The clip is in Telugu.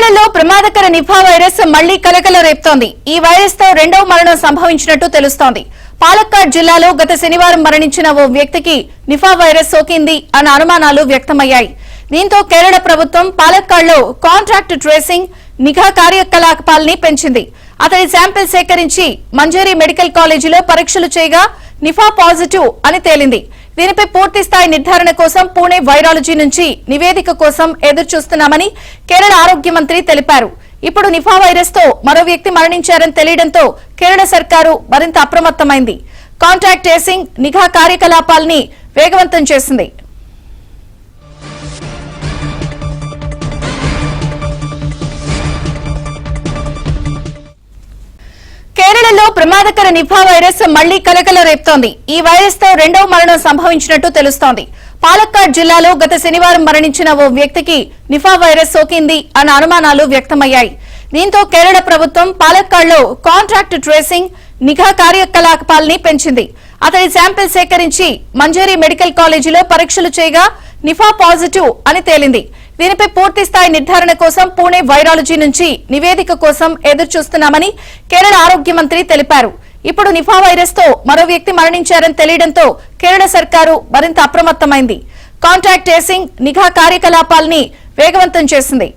కేరళలో ప్రమాదకర నిఫా వైరస్ మళ్లీ కలకల రేపుతోంది. ఈ వైరస్ తో రెండవ మరణం సంభవించినట్టు తెలుస్తోంది. పాలక్కాడ్ జిల్లాలో గత శనివారం మరణించిన ఓ వ్యక్తికి నిఫా వైరస్ సోకింది అన్న అనుమానాలు వ్యక్తమయ్యాయి. దీంతో కేరళ ప్రభుత్వం పాలక్కాడ్లో కాంట్రాక్ట్ ట్రేసింగ్ నిఘా కార్యకలాపాలని పెంచింది. అతడి శాంపిల్ సేకరించి మంజేరి మెడికల్ కాలేజీలో పరీక్షలు చేయగా నిఫా పాజిటివ్ అని తేలింది. దీనిపై పూర్తి స్థాయి నిర్ధారణ కోసం పూణే వైరాలజీ నుంచి నివేదిక కోసం ఎదురుచూస్తున్నామని కేరళ ఆరోగ్య మంత్రి తెలిపారు. ఇప్పుడు నిఫా వైరస్ తో మరో వ్యక్తి మరణించారని తెలియడంతో కేరళ సర్కారు మరింత అప్రమత్తమైంది. కాంటాక్ట్ ట్రేసింగ్ నిఘా కార్యకలాపాలని వేగవంతం చేసింది. కేరళలో ప్రమాదకర నిఫా వైరస్ మళ్లీ కలకల రేపుతోంది. ఈ వైరస్ తో రెండవ మరణం సంభవించినట్టు తెలుస్తోంది. పాలక్కాడ్ జిల్లాలో గత శనివారం మరణించిన ఓ వ్యక్తికి నిఫా వైరస్ సోకింది అన్న అనుమానాలు వ్యక్తమయ్యాయి. దీంతో కేరళ ప్రభుత్వం పాలక్కాడ్లో కాంట్రాక్ట్ ట్రేసింగ్ నిఘా కార్యకలాపాలని పెంచింది. అతడి శాంపిల్ సేకరించి మంజేరి మెడికల్ కాలేజీలో పరీక్షలు చేయగా నిఫా పాజిటివ్ అని తేలింది. దీనిపై పూర్తి స్థాయి నిర్ధారణ కోసం పూణే వైరాలజీ నుంచి నివేదిక కోసం ఎదురుచూస్తున్నామని కేరళ ఆరోగ్య మంత్రి తెలిపారు. ఇప్పుడు నిఫా వైరస్ తో మరో వ్యక్తి మరణించారని తెలియడంతో కేరళ సర్కారు మరింత అప్రమత్తమైంది. కాంటాక్ట్ ట్రేసింగ్ నిఘా కార్యకలాపాలని వేగవంతం చేసింది.